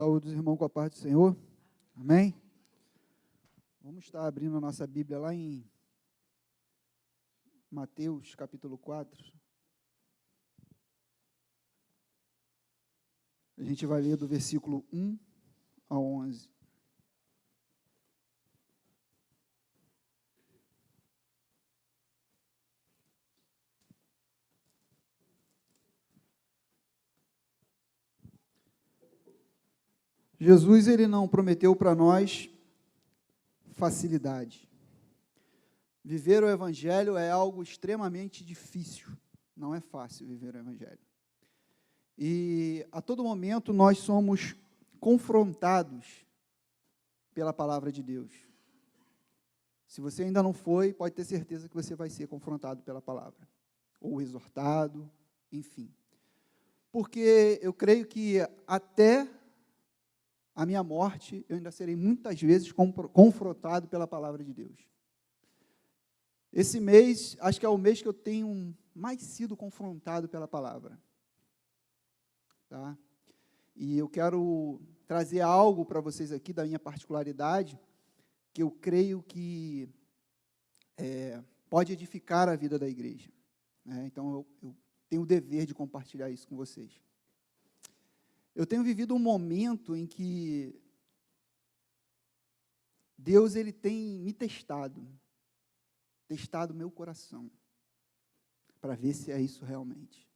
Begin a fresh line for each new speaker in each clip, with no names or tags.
Saúde dos irmãos com a paz do Senhor. Amém? Vamos estar abrindo a nossa Bíblia lá em Mateus, capítulo 4. A gente vai ler do versículo 1 ao 11. Jesus, ele não prometeu para nós facilidade. Viver o Evangelho é algo extremamente difícil. Não é fácil viver o Evangelho. E a todo momento nós somos confrontados pela palavra de Deus. Se você ainda não foi, pode ter certeza que você vai ser confrontado pela palavra. Ou exortado, enfim. Porque eu creio que até a minha morte, eu ainda serei muitas vezes confrontado pela palavra de Deus. Esse mês, acho que é o mês que eu tenho mais sido confrontado pela palavra. Tá? E eu quero trazer algo para vocês aqui da minha particularidade, que eu creio que pode edificar a vida da igreja. Né? Então, eu tenho o dever de compartilhar isso com vocês. Eu tenho vivido um momento em que Deus ele tem me testado meu coração, para ver se é isso realmente.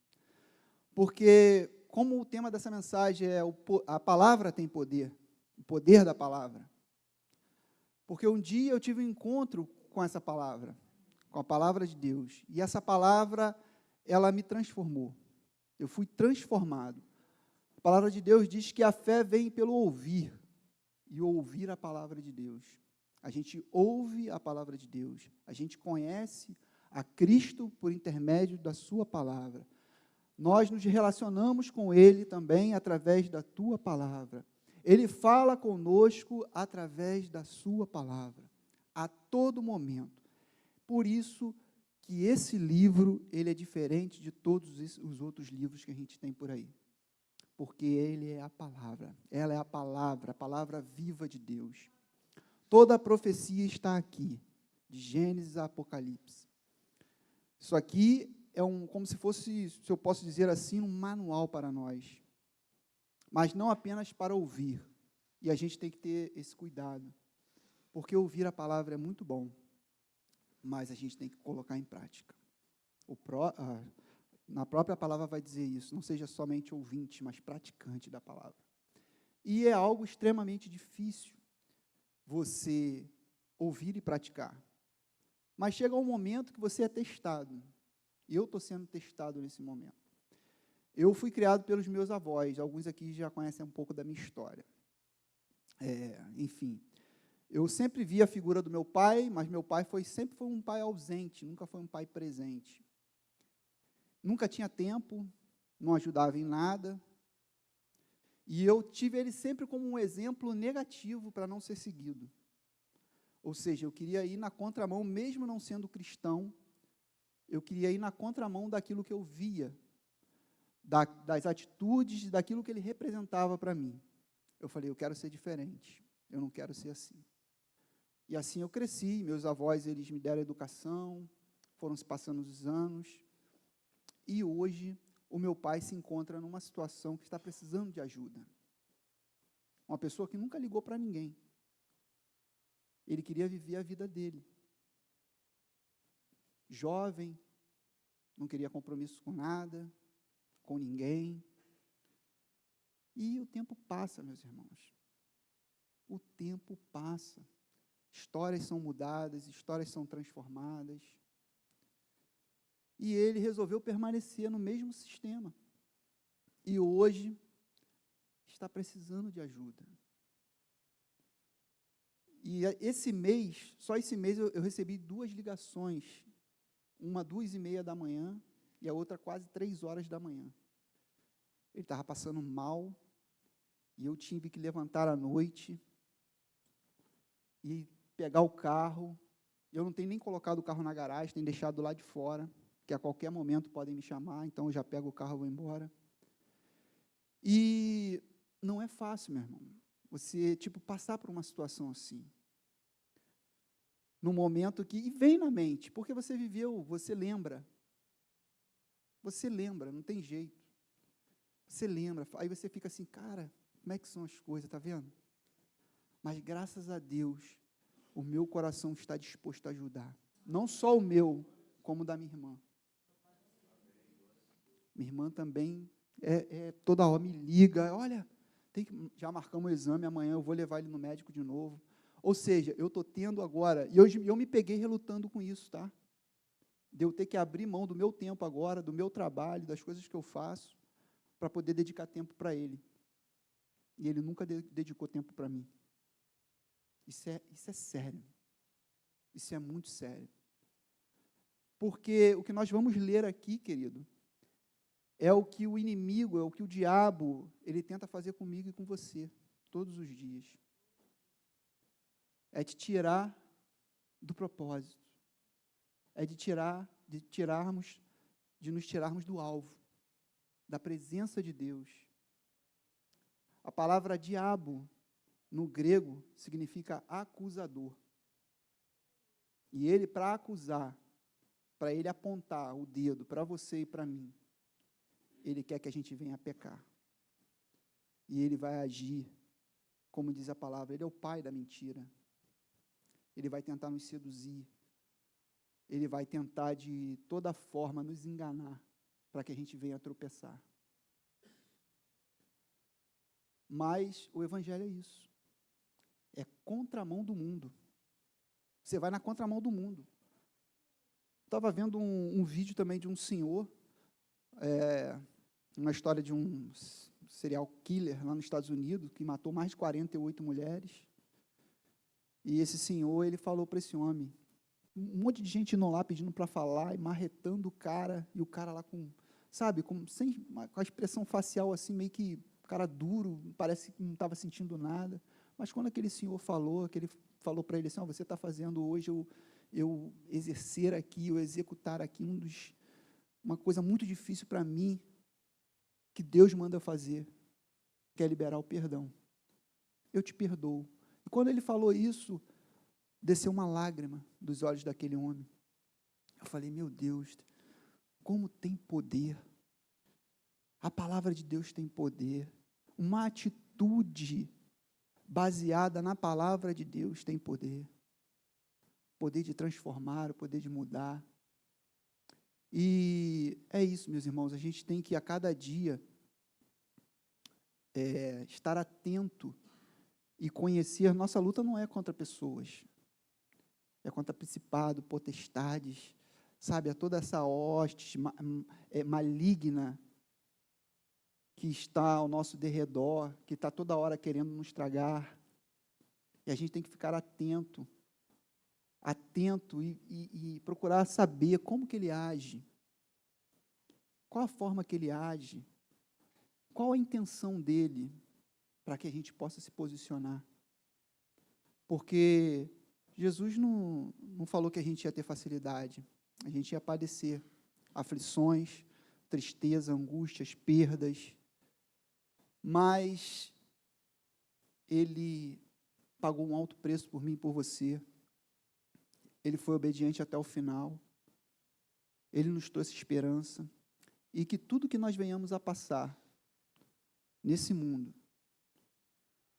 Porque, como o tema dessa mensagem é a palavra tem poder, o poder da palavra. Porque um dia eu tive um encontro com essa palavra, com a palavra de Deus, e essa palavra, ela me transformou. Eu fui transformado. A palavra de Deus diz que a fé vem pelo ouvir, e ouvir a palavra de Deus. A gente ouve a palavra de Deus, a gente conhece a Cristo por intermédio da sua palavra. Nós nos relacionamos com Ele também através da tua palavra. Ele fala conosco através da sua palavra, a todo momento. Por isso que esse livro, ele é diferente de todos os outros livros que a gente tem por aí. Porque ele é a palavra, ela é a palavra viva de Deus. Toda a profecia está aqui, de Gênesis a Apocalipse. Isso aqui é como se fosse, se eu posso dizer assim, um manual para nós. Mas não apenas para ouvir. E a gente tem que ter esse cuidado. Porque ouvir a palavra é muito bom, mas a gente tem que colocar em prática. Na própria palavra vai dizer isso, não seja somente ouvinte, mas praticante da palavra. E é algo extremamente difícil você ouvir e praticar. Mas chega um momento que você é testado. E eu estou sendo testado nesse momento. Eu fui criado pelos meus avós, alguns aqui já conhecem um pouco da minha história. Enfim, eu sempre vi a figura do meu pai, mas meu pai sempre foi um pai ausente, nunca foi um pai presente. Nunca tinha tempo, não ajudava em nada. E eu tive ele sempre como um exemplo negativo para não ser seguido. Ou seja, eu queria ir na contramão, mesmo não sendo cristão, eu queria ir na contramão daquilo que eu via, das atitudes, daquilo que ele representava para mim. Eu falei, eu quero ser diferente, eu não quero ser assim. E assim eu cresci, meus avós, eles me deram educação, foram se passando os anos, e hoje o meu pai se encontra numa situação que está precisando de ajuda. Uma pessoa que nunca ligou para ninguém. Ele queria viver a vida dele. Jovem, não queria compromisso com nada, com ninguém. E o tempo passa, meus irmãos. O tempo passa. Histórias são mudadas, histórias são transformadas. E ele resolveu permanecer no mesmo sistema. E hoje está precisando de ajuda. E esse mês, só esse mês, eu recebi 2 ligações. Uma 2h30 da manhã e a outra quase 3 horas da manhã. Ele estava passando mal e eu tive que levantar à noite e pegar o carro. Eu não tenho nem colocado o carro na garagem, tenho deixado lá de fora, que a qualquer momento podem me chamar, então eu já pego o carro e vou embora. E não é fácil, meu irmão, você, passar por uma situação assim. No momento que, e vem na mente, porque você viveu, você lembra, não tem jeito. Você lembra, aí você fica assim, cara, como é que são as coisas, tá vendo? Mas graças a Deus, o meu coração está disposto a ajudar. Não só o meu, como o da minha irmã. Minha irmã também toda hora me liga, olha, já marcamos o exame, amanhã eu vou levar ele no médico de novo. Ou seja, eu estou tendo agora, e eu me peguei relutando com isso, tá? De eu ter que abrir mão do meu tempo agora, do meu trabalho, das coisas que eu faço, para poder dedicar tempo para ele. E ele nunca dedicou tempo para mim. Isso é sério. Isso é muito sério. Porque o que nós vamos ler aqui, querido, é o que o inimigo, é o que o diabo, ele tenta fazer comigo e com você, todos os dias. É te tirar do propósito. É de nos tirarmos do alvo, da presença de Deus. A palavra diabo, no grego, significa acusador. E ele, para acusar, para ele apontar o dedo para você e para mim, ele quer que a gente venha a pecar. E ele vai agir, como diz a palavra, ele é o pai da mentira. Ele vai tentar nos seduzir. Ele vai tentar, de toda forma, nos enganar, para que a gente venha a tropeçar. Mas o Evangelho é isso. É contramão do mundo. Você vai na contramão do mundo. Estava vendo um vídeo também de um senhor, uma história de um serial killer lá nos Estados Unidos, que matou mais de 48 mulheres. E esse senhor, ele falou para esse homem, um monte de gente indo lá pedindo para falar, e marretando o cara, e o cara lá com a expressão facial assim, meio que cara duro, parece que não estava sentindo nada. Mas quando aquele senhor falou, que ele falou para ele assim, você está fazendo hoje eu exercer aqui, eu executar aqui uma coisa muito difícil para mim, que Deus manda fazer, que é liberar o perdão. Eu te perdoo. E quando ele falou isso, desceu uma lágrima dos olhos daquele homem. Eu falei, meu Deus, como tem poder. A palavra de Deus tem poder. Uma atitude baseada na palavra de Deus tem poder. Poder de transformar, o poder de mudar. E é isso, meus irmãos, a gente tem que a cada dia estar atento e conhecer. Nossa luta não é contra pessoas, é contra principado, potestades, sabe, é toda essa hoste maligna que está ao nosso derredor, que está toda hora querendo nos tragar. E a gente tem que ficar atento e procurar saber como que ele age, qual a forma que ele age, qual a intenção dele, para que a gente possa se posicionar. Porque Jesus não falou que a gente ia ter facilidade, a gente ia padecer aflições, tristeza, angústias, perdas, mas Ele pagou um alto preço por mim e por você. Ele foi obediente até o final. Ele nos trouxe esperança. E que tudo que nós venhamos a passar nesse mundo,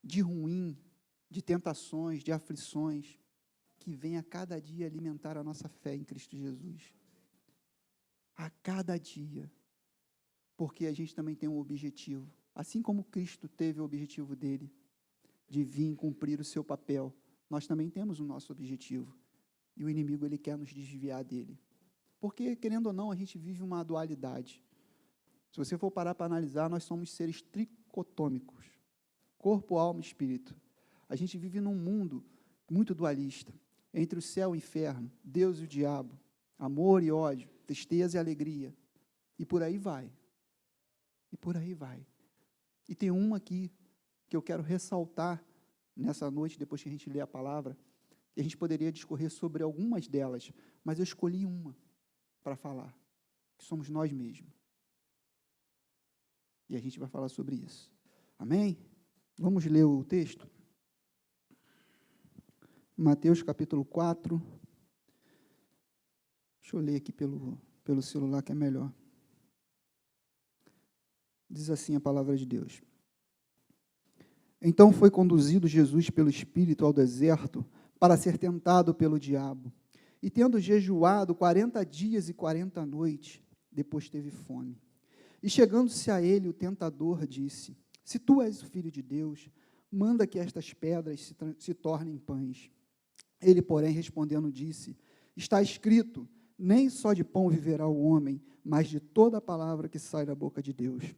de ruim, de tentações, de aflições, que venha a cada dia alimentar a nossa fé em Cristo Jesus. A cada dia. Porque a gente também tem um objetivo. Assim como Cristo teve o objetivo dele, de vir cumprir o seu papel, nós também temos o nosso objetivo. E o inimigo, ele quer nos desviar dele. Porque, querendo ou não, a gente vive uma dualidade. Se você for parar para analisar, nós somos seres tricotômicos. Corpo, alma e espírito. A gente vive num mundo muito dualista. Entre o céu e o inferno, Deus e o diabo, amor e ódio, tristeza e alegria. E por aí vai. E por aí vai. E tem uma aqui que eu quero ressaltar nessa noite, depois que a gente lê a palavra, e a gente poderia discorrer sobre algumas delas, mas eu escolhi uma para falar, que somos nós mesmos. E a gente vai falar sobre isso. Amém? Vamos ler o texto? Mateus capítulo 4. Deixa eu ler aqui pelo celular que é melhor. Diz assim a palavra de Deus. Então foi conduzido Jesus pelo Espírito ao deserto para ser tentado pelo diabo. E tendo jejuado 40 dias e 40 noites, depois teve fome. E chegando-se a ele, o tentador disse: Se tu és o Filho de Deus, manda que estas pedras se tornem pães. Ele, porém, respondendo, disse: Está escrito, nem só de pão viverá o homem, mas de toda a palavra que sai da boca de Deus.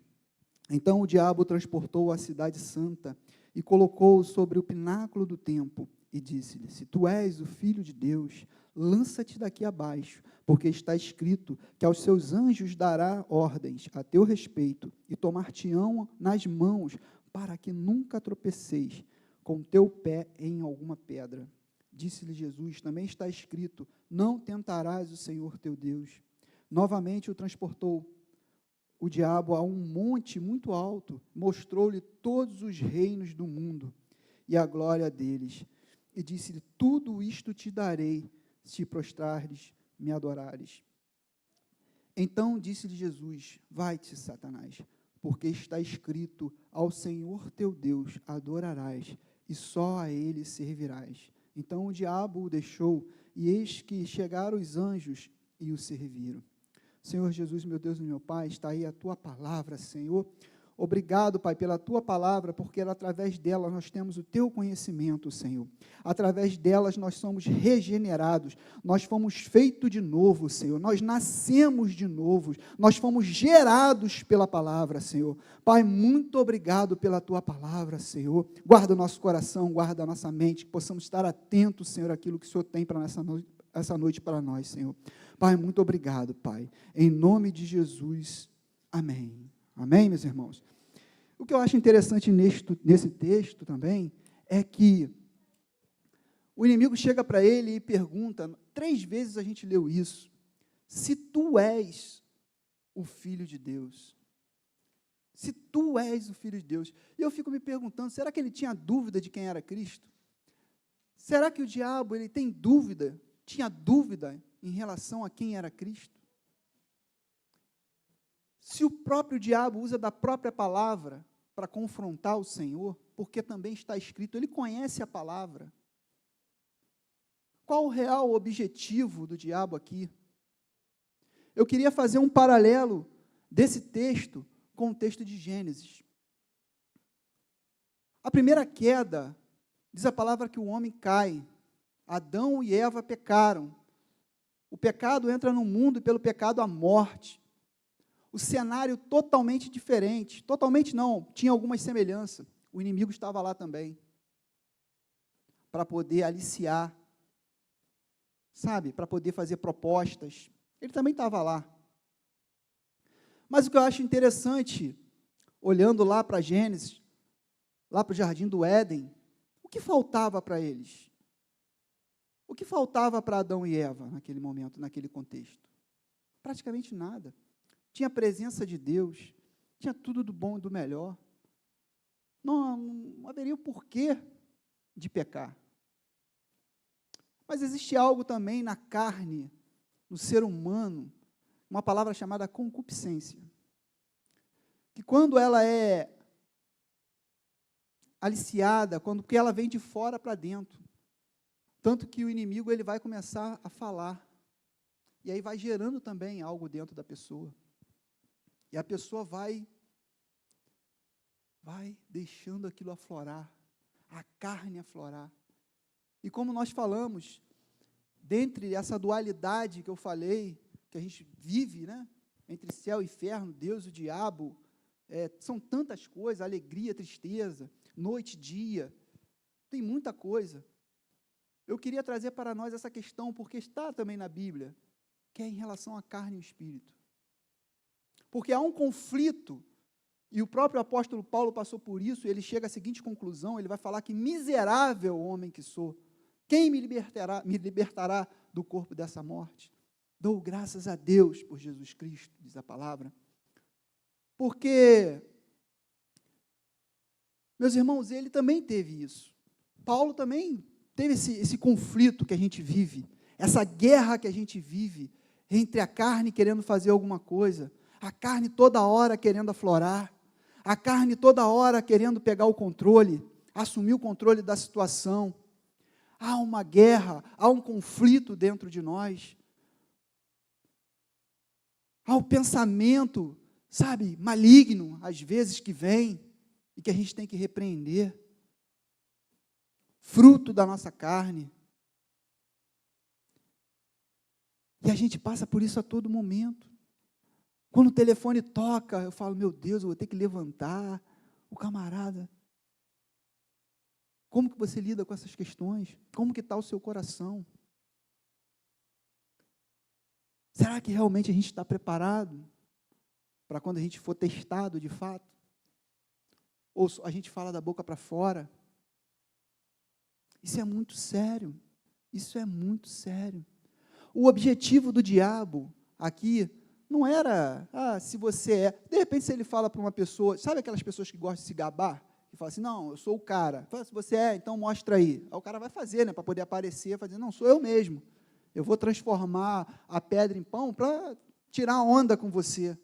Então o diabo o transportou à cidade santa e colocou-o sobre o pináculo do templo e disse-lhe: Se tu és o Filho de Deus, lança-te daqui abaixo, porque está escrito que aos seus anjos dará ordens a teu respeito e tomar-te-ão nas mãos para que nunca tropeceis com teu pé em alguma pedra. Disse-lhe Jesus: Também está escrito, não tentarás o Senhor teu Deus. Novamente o transportou o diabo a um monte muito alto, mostrou-lhe todos os reinos do mundo e a glória deles, e disse-lhe: Tudo isto te darei, se te prostrares, me adorares. Então disse-lhe Jesus: Vai-te, Satanás, porque está escrito, ao Senhor teu Deus adorarás, e só a ele servirás. Então o diabo o deixou, e eis que chegaram os anjos e o serviram. Senhor Jesus, meu Deus e meu Pai, está aí a Tua palavra, Senhor. Obrigado, Pai, pela Tua palavra, porque através dela nós temos o Teu conhecimento, Senhor. Através delas nós somos regenerados, nós fomos feitos de novo, Senhor. Nós nascemos de novo, nós fomos gerados pela palavra, Senhor. Pai, muito obrigado pela Tua palavra, Senhor. Guarda o nosso coração, guarda a nossa mente, que possamos estar atentos, Senhor, àquilo que o Senhor tem para essa noite para nós, Senhor. Pai, muito obrigado, Pai. Em nome de Jesus, amém. Amém, meus irmãos? O que eu acho interessante nesse texto também é que o inimigo chega para ele e pergunta, 3 vezes a gente leu isso, se tu és o Filho de Deus. Se tu és o Filho de Deus. E eu fico me perguntando, será que ele tinha dúvida de quem era Cristo? Será que o diabo ele tinha dúvida em relação a quem era Cristo? Se o próprio diabo usa da própria palavra para confrontar o Senhor, porque também está escrito, ele conhece a palavra. Qual o real objetivo do diabo aqui? Eu queria fazer um paralelo desse texto com o texto de Gênesis. A primeira queda, diz a palavra que o homem cai. Adão e Eva pecaram. O pecado entra no mundo e pelo pecado a morte. O cenário totalmente diferente. Totalmente não, tinha algumas semelhanças. O inimigo estava lá também. Para poder aliciar. Sabe? Para poder fazer propostas. Ele também estava lá. Mas o que eu acho interessante, olhando lá para Gênesis, lá para o Jardim do Éden, o que faltava para eles? O que faltava para Adão e Eva naquele momento, naquele contexto? Praticamente nada. Tinha a presença de Deus, tinha tudo do bom e do melhor. Não haveria o porquê de pecar. Mas existe algo também na carne, no ser humano, uma palavra chamada concupiscência. Que quando ela é aliciada, que ela vem de fora para dentro, tanto que o inimigo ele vai começar a falar, e aí vai gerando também algo dentro da pessoa, e a pessoa vai deixando aquilo aflorar, a carne aflorar, e como nós falamos, dentre essa dualidade que eu falei, que a gente vive, né, entre céu e inferno, Deus e o diabo, são tantas coisas, alegria, tristeza, noite, dia, tem muita coisa. Eu queria trazer para nós essa questão, porque está também na Bíblia, que é em relação à carne e o espírito. Porque há um conflito, e o próprio apóstolo Paulo passou por isso, e ele chega à seguinte conclusão, ele vai falar que miserável homem que sou, quem me libertará do corpo dessa morte? Dou graças a Deus por Jesus Cristo, diz a palavra, porque Meus irmãos, ele também teve isso. Paulo também teve esse conflito que a gente vive, essa guerra que a gente vive entre a carne querendo fazer alguma coisa, a carne toda hora querendo aflorar, a carne toda hora querendo pegar o controle, assumir o controle da situação. Há uma guerra, há um conflito dentro de nós. Há o pensamento, sabe, maligno, às vezes, que vem e que a gente tem que repreender. Fruto da nossa carne. E a gente passa por isso a todo momento. Quando o telefone toca, eu falo, meu Deus, eu vou ter que levantar. O camarada. Como que você lida com essas questões? Como que está o seu coração? Será que realmente a gente está preparado para quando a gente for testado de fato? Ou a gente fala da boca para fora? Isso é muito sério. Isso é muito sério. O objetivo do diabo aqui não era, se você é. De repente, se ele fala para uma pessoa, sabe aquelas pessoas que gostam de se gabar? Que fala assim, não, eu sou o cara. Fala, se você é, então mostra aí. Aí o cara vai fazer, né, para poder aparecer, fazer, não, sou eu mesmo. Eu vou transformar a pedra em pão para tirar onda com você.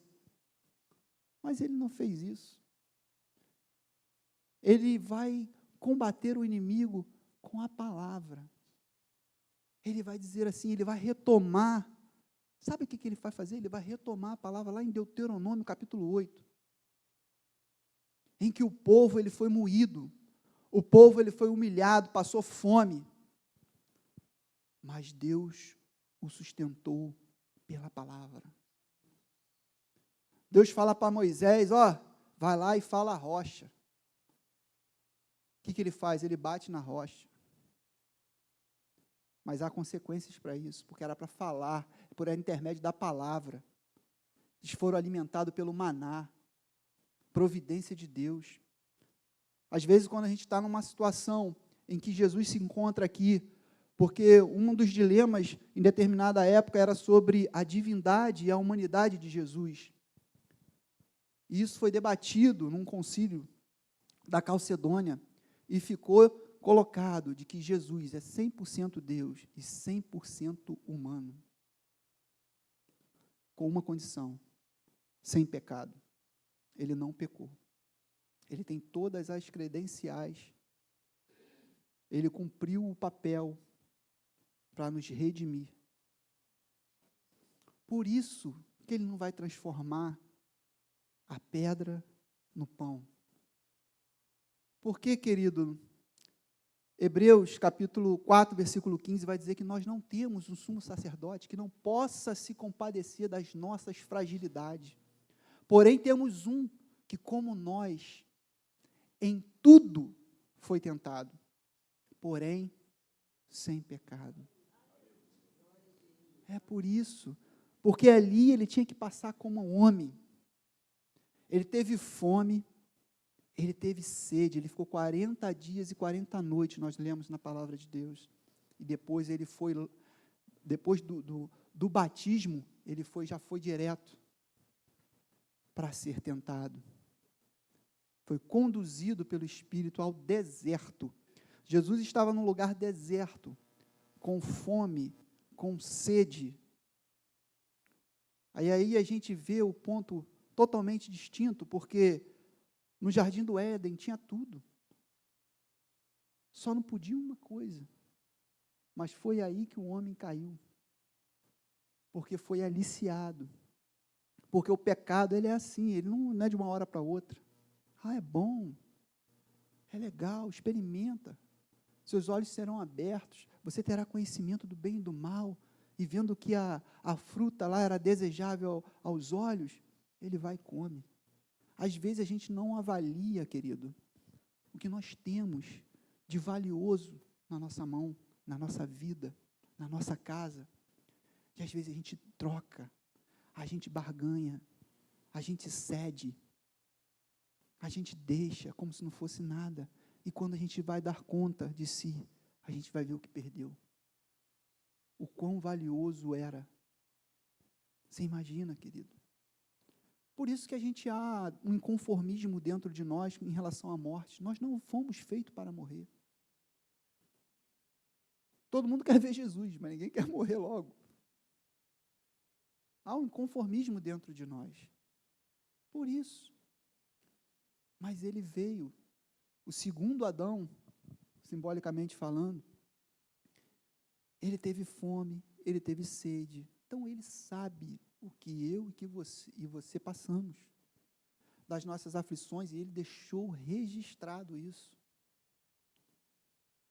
Mas ele não fez isso. Ele vai combater o inimigo com a palavra. Ele vai dizer assim, ele vai retomar. Sabe o que ele vai fazer? Ele vai retomar a palavra lá em Deuteronômio, capítulo 8. Em que o povo ele foi moído. O povo ele foi humilhado, passou fome. Mas Deus o sustentou pela palavra. Deus fala para Moisés, vai lá e fala a rocha. O que ele faz? Ele bate na rocha. Mas há consequências para isso, porque era para falar, por intermédio da palavra. Eles foram alimentados pelo maná, providência de Deus. Às vezes, quando a gente está numa situação em que Jesus se encontra aqui, porque um dos dilemas em determinada época era sobre a divindade e a humanidade de Jesus. E isso foi debatido num concílio da Calcedônia e ficou colocado de que Jesus é 100% Deus e 100% humano. Com uma condição, sem pecado. Ele não pecou. Ele tem todas as credenciais. Ele cumpriu o papel para nos redimir. Por isso que ele não vai transformar a pedra no pão. Porque, querido, Hebreus capítulo 4, versículo 15, vai dizer que nós não temos um sumo sacerdote que não possa se compadecer das nossas fragilidades. Porém, temos um que, como nós, em tudo foi tentado, porém, sem pecado. É por isso, porque ali ele tinha que passar como um homem. Ele teve fome, ele teve sede, ele ficou 40 dias e 40 noites, nós lemos na palavra de Deus. E depois ele foi, depois do batismo, ele já foi direto para ser tentado. Foi conduzido pelo Espírito ao deserto. Jesus estava num lugar deserto, com fome, com sede. Aí a gente vê o ponto totalmente distinto, porque no Jardim do Éden tinha tudo. Só não podia uma coisa. Mas foi aí que o homem caiu. Porque foi aliciado. Porque o pecado, ele é assim, ele não é de uma hora para outra. É bom, é legal, experimenta. Seus olhos serão abertos, você terá conhecimento do bem e do mal, e vendo que a fruta lá era desejável aos olhos, ele vai e come. Às vezes a gente não avalia, querido, o que nós temos de valioso na nossa mão, na nossa vida, na nossa casa. E às vezes a gente troca, a gente barganha, a gente cede, a gente deixa como se não fosse nada. E quando a gente vai dar conta de si, a gente vai ver o que perdeu. O quão valioso era. Você imagina, querido? Por isso que a gente há um inconformismo dentro de nós em relação à morte. Nós não fomos feitos para morrer. Todo mundo quer ver Jesus, mas ninguém quer morrer logo. Há um inconformismo dentro de nós. Por isso. Mas ele veio, o segundo Adão, simbolicamente falando, ele teve fome, ele teve sede. Então ele sabe o que eu e você passamos, das nossas aflições, e ele deixou registrado isso.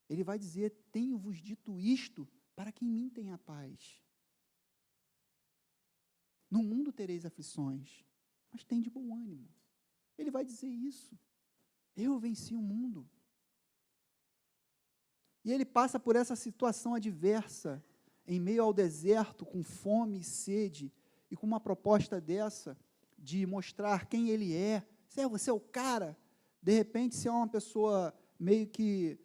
Ele vai dizer: tenho-vos dito isto, para que em mim tenha paz. No mundo tereis aflições, mas tem de bom ânimo. Ele vai dizer isso. Eu venci o mundo. E ele passa por essa situação adversa, em meio ao deserto, com fome e sede, e com uma proposta dessa, de mostrar quem ele é. Você é o cara. De repente, você é uma pessoa meio que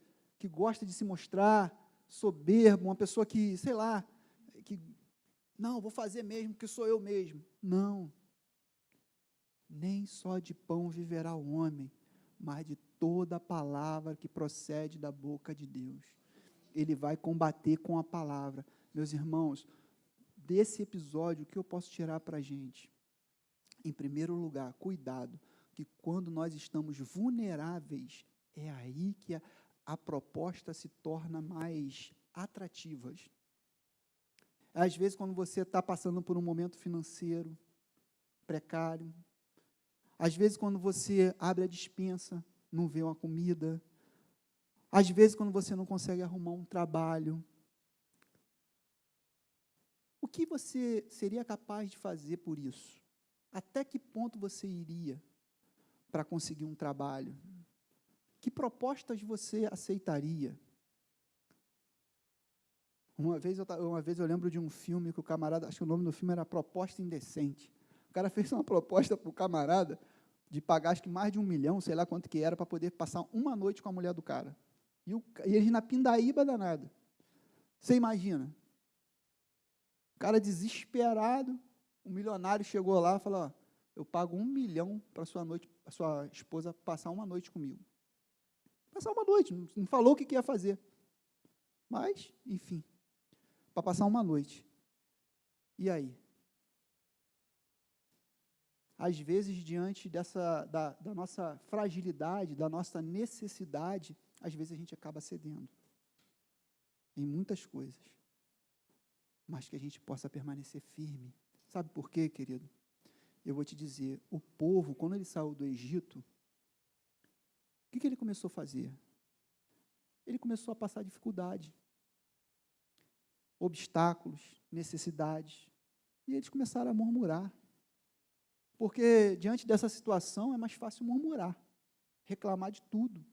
gosta de se mostrar, soberbo, uma pessoa que, sei lá, que, não, vou fazer mesmo, porque sou eu mesmo. Não. Nem só de pão viverá o homem, mas de toda a palavra que procede da boca de Deus. Ele vai combater com a palavra. Meus irmãos, desse episódio, o que eu posso tirar para a gente? Em primeiro lugar, cuidado, que quando nós estamos vulneráveis, é aí que a proposta se torna mais atrativa. Às vezes, quando você está passando por um momento financeiro precário, às vezes, quando você abre a despensa, não vê uma comida, às vezes, quando você não consegue arrumar um trabalho, o que você seria capaz de fazer por isso? Até que ponto você iria para conseguir um trabalho? Que propostas você aceitaria? Uma vez eu lembro de um filme que o camarada, acho que o nome do filme era Proposta Indecente. O cara fez uma proposta para o camarada de pagar, acho que mais de 1 milhão, sei lá quanto que era, para poder passar uma noite com a mulher do cara. E eles na pindaíba danada. Você imagina? O cara desesperado, o milionário chegou lá e falou: ó, eu pago 1 milhão para a sua esposa passar uma noite comigo. Passar uma noite, não falou o que ia fazer. Mas, enfim, para passar uma noite. E aí? Às vezes, diante da nossa fragilidade, da nossa necessidade, às vezes a gente acaba cedendo em muitas coisas, mas que a gente possa permanecer firme. Sabe por quê, querido? Eu vou te dizer, o povo, quando ele saiu do Egito, o que ele começou a fazer? Ele começou a passar dificuldade, obstáculos, necessidades, e eles começaram a murmurar. Porque, diante dessa situação, é mais fácil murmurar, reclamar de tudo.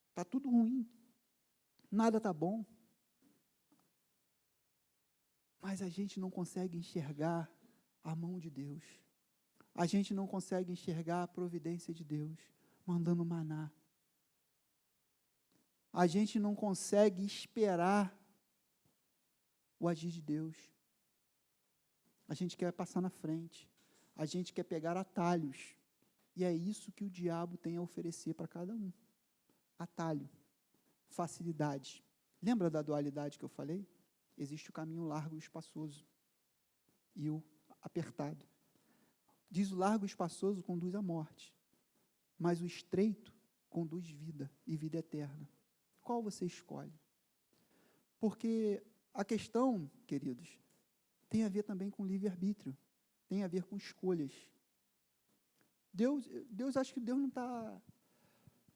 Está tudo ruim, nada está bom. Mas a gente não consegue enxergar a mão de Deus. A gente não consegue enxergar a providência de Deus, mandando maná. A gente não consegue esperar o agir de Deus. A gente quer passar na frente. A gente quer pegar atalhos. E é isso que o diabo tem a oferecer para cada um. Atalho, facilidade. Lembra da dualidade que eu falei? Existe o caminho largo e espaçoso. E o apertado. Diz: o largo e espaçoso conduz à morte, mas o estreito conduz vida e vida eterna. Qual você escolhe? Porque a questão, queridos, tem a ver também com livre-arbítrio, tem a ver com escolhas. Acho que Deus não está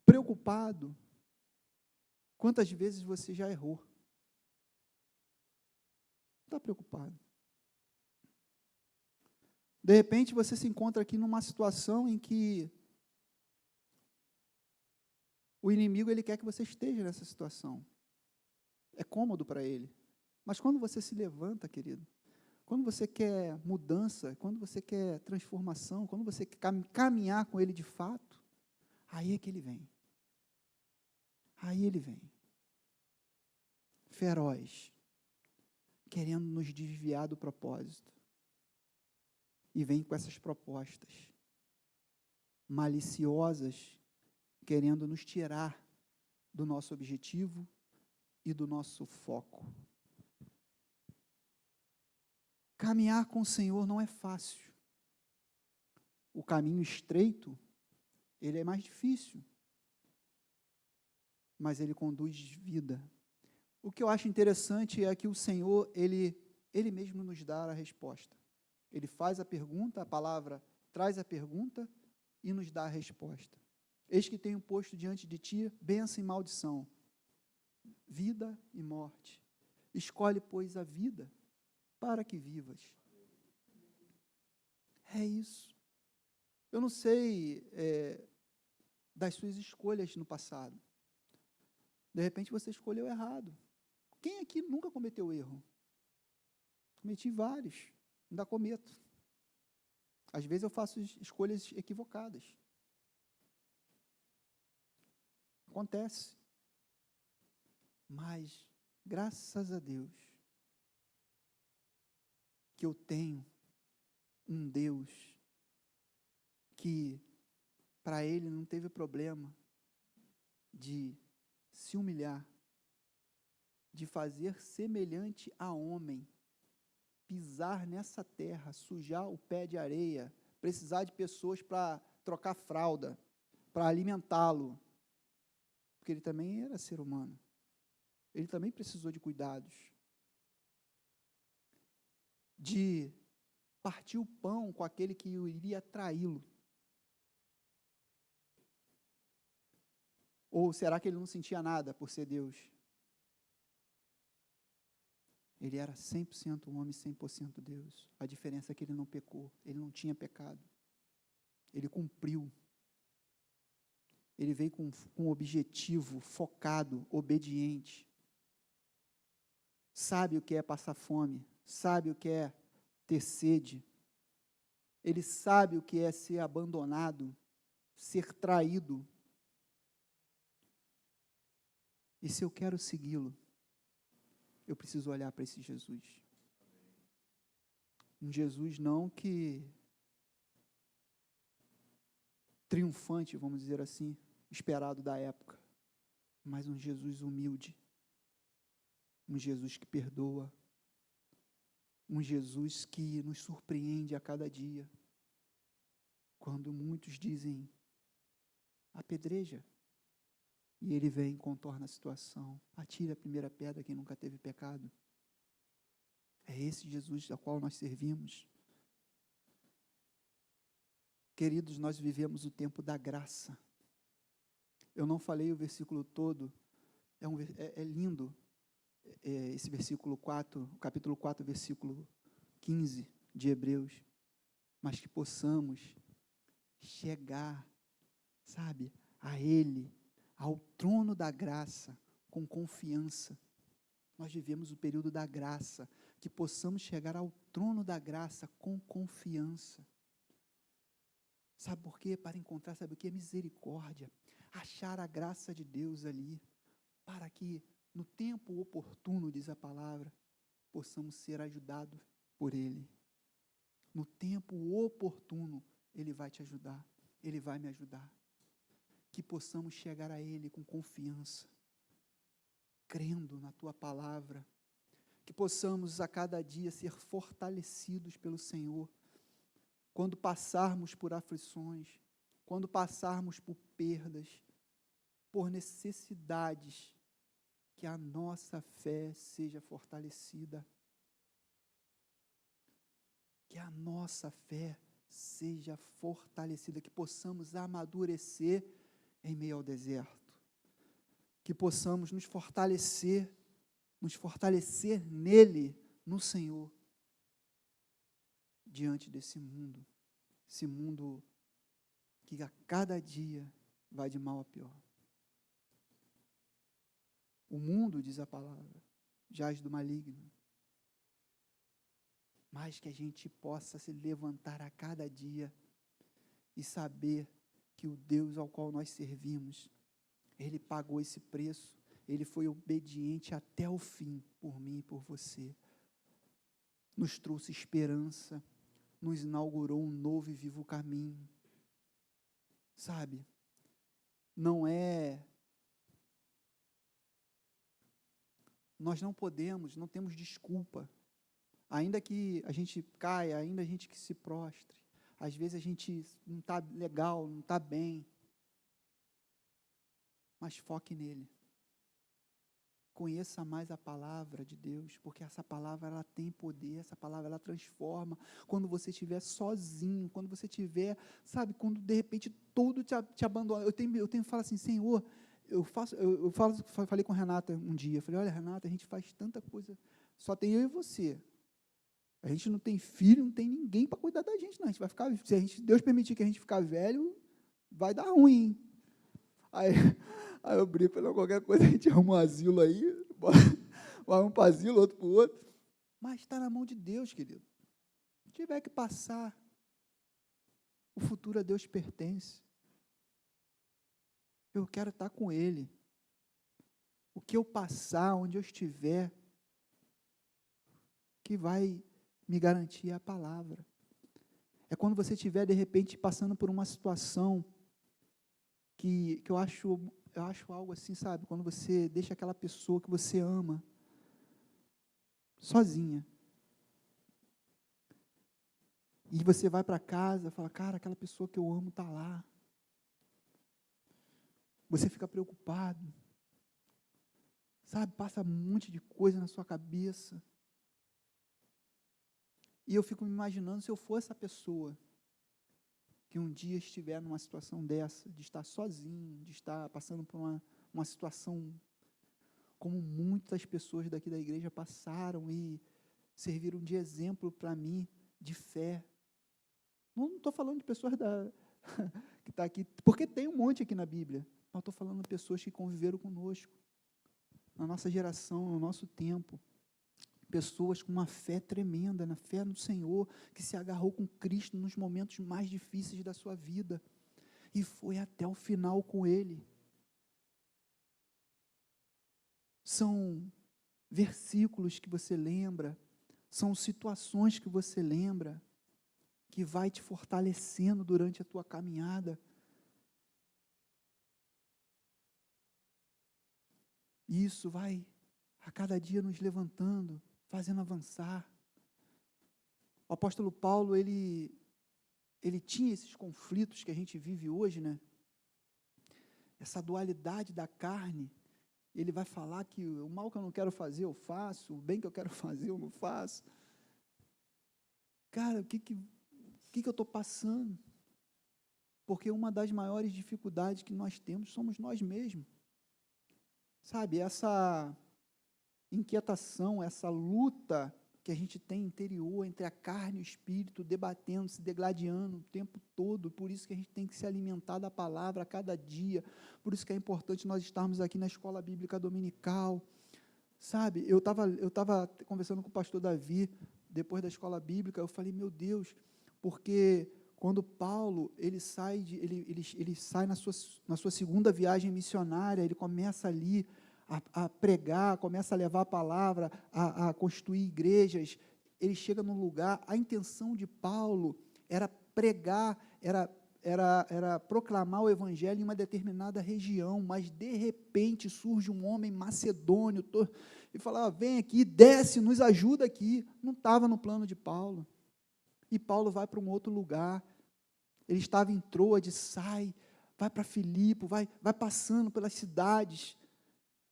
preocupado quantas vezes você já errou. Não está preocupado. De repente, você se encontra aqui numa situação em que o inimigo, ele quer que você esteja nessa situação. É cômodo para ele. Mas quando você se levanta, querido, quando você quer mudança, quando você quer transformação, quando você quer caminhar com ele de fato, aí é que ele vem. Aí ele vem. Feroz, querendo nos desviar do propósito. e vem com essas propostas maliciosas, querendo nos tirar do nosso objetivo e do nosso foco. Caminhar com o Senhor não é fácil. O caminho estreito, ele é mais difícil, mas ele conduz vida. O que eu acho interessante é que o Senhor, Ele mesmo nos dá a resposta. Ele faz a pergunta, a palavra traz a pergunta e nos dá a resposta. Eis que tenho posto diante de ti bênção e maldição, vida e morte. Escolhe, pois, a vida para que vivas. É isso. Eu não sei das suas escolhas no passado. De repente você escolheu errado. Quem aqui nunca cometeu erro? Cometi vários, ainda cometo. Às vezes eu faço escolhas equivocadas. Acontece. Mas, graças a Deus, que eu tenho um Deus que, para Ele, não teve problema de se humilhar, de fazer semelhante a homem, pisar nessa terra, sujar o pé de areia, precisar de pessoas para trocar fralda, para alimentá-lo, porque ele também era ser humano, ele também precisou de cuidados, de partir o pão com aquele que iria traí-lo. Ou será que ele não sentia nada por ser Deus? Ele era 100% homem, 100% Deus. A diferença é que ele não pecou, ele não tinha pecado. Ele cumpriu. Ele veio com um objetivo, focado, obediente. Sabe o que é passar fome, sabe o que é ter sede. Ele sabe o que é ser abandonado, ser traído. E se eu quero segui-lo, eu preciso olhar para esse Jesus. Um Jesus não que triunfante, vamos dizer assim, esperado da época, mas um Jesus humilde, um Jesus que perdoa, um Jesus que nos surpreende a cada dia. Quando muitos dizem, apedreja, e ele vem e contorna a situação, atira a primeira pedra quem nunca teve pecado. É esse Jesus ao qual nós servimos. Queridos, nós vivemos o tempo da graça. Eu não falei o versículo todo, é lindo, esse versículo 4, capítulo 4, versículo 15 de Hebreus, mas que possamos chegar, sabe, a Ele, ao trono da graça, com confiança. Nós vivemos o período da graça, que possamos chegar ao trono da graça com confiança. Sabe por quê? Para encontrar, sabe o que? Misericórdia. Achar a graça de Deus ali, para que no tempo oportuno, diz a palavra, possamos ser ajudados por Ele. No tempo oportuno, Ele vai te ajudar, Ele vai me ajudar. Que possamos chegar a Ele com confiança, crendo na Tua palavra, que possamos a cada dia ser fortalecidos pelo Senhor, quando passarmos por aflições, quando passarmos por perdas, por necessidades, que a nossa fé seja fortalecida, que a nossa fé seja fortalecida, que possamos amadurecer em meio ao deserto, que possamos nos fortalecer nele, no Senhor, diante desse mundo, esse mundo que a cada dia vai de mal a pior. O mundo, diz a palavra, jaz do maligno, mas que a gente possa se levantar a cada dia e saber que o Deus ao qual nós servimos, Ele pagou esse preço, Ele foi obediente até o fim, por mim e por você. Nos trouxe esperança, nos inaugurou um novo e vivo caminho. Sabe? Nós não temos desculpa. Ainda que a gente caia, ainda a gente que se prostre. Às vezes a gente não está legal, não está bem. Mas foque nele. Conheça mais a palavra de Deus, porque essa palavra ela tem poder, essa palavra ela transforma. Quando você estiver sozinho, quando você estiver, sabe, quando de repente tudo te abandona. Eu tenho que falar assim, Senhor, falei com a Renata um dia, falei, olha, Renata, a gente faz tanta coisa, só tem eu e você. A gente não tem filho, não tem ninguém para cuidar da gente, não. A gente vai ficar, se Deus permitir que a gente ficar velho, vai dar ruim. Aí eu brinco, falei, qualquer coisa a gente arruma um asilo aí, vai um para asilo, outro para o outro. Mas está na mão de Deus, querido. Se tiver que passar, o futuro a Deus pertence. Eu quero estar com Ele. O que eu passar, onde eu estiver, que vai me garantir a palavra. É quando você estiver, de repente, passando por uma situação que eu acho algo assim, sabe? Quando você deixa aquela pessoa que você ama sozinha. E você vai para casa e fala, cara, aquela pessoa que eu amo está lá. Você fica preocupado. Sabe? Passa um monte de coisa na sua cabeça. E eu fico me imaginando se eu for essa pessoa que um dia estiver numa situação dessa, de estar sozinho, de estar passando por uma situação como muitas pessoas daqui da igreja passaram e serviram de exemplo para mim, de fé. Não estou falando de pessoas que estão aqui, porque tem um monte aqui na Bíblia, mas estou falando de pessoas que conviveram conosco, na nossa geração, no nosso tempo. Pessoas com uma fé tremenda, na fé no Senhor, que se agarrou com Cristo nos momentos mais difíceis da sua vida, e foi até o final com Ele. São versículos que você lembra, são situações que você lembra, que vai te fortalecendo durante a tua caminhada. E isso vai, a cada dia, nos levantando, fazendo avançar. O apóstolo Paulo, ele tinha esses conflitos que a gente vive hoje, né? Essa dualidade da carne. Ele vai falar que o mal que eu não quero fazer, eu faço, o bem que eu quero fazer, eu não faço. Cara, o que eu estou passando? Porque uma das maiores dificuldades que nós temos somos nós mesmos. Sabe, essa inquietação, essa luta que a gente tem interior entre a carne e o espírito, debatendo, se degladiando o tempo todo. Por isso que a gente tem que se alimentar da palavra a cada dia. Por isso que é importante nós estarmos aqui na escola bíblica dominical. Sabe, eu estava conversando com o pastor Davi, depois da escola bíblica, eu falei, meu Deus, porque quando Paulo, ele sai na sua segunda viagem missionária, ele começa ali a pregar, começa a levar a palavra, a construir igrejas, ele chega num lugar, a intenção de Paulo era pregar, era proclamar o evangelho em uma determinada região, mas de repente surge um homem macedônio, e fala, vem aqui, desce, nos ajuda aqui. Não estava no plano de Paulo. E Paulo vai para um outro lugar, ele estava em Troade, sai, vai para Filipe, vai passando pelas cidades,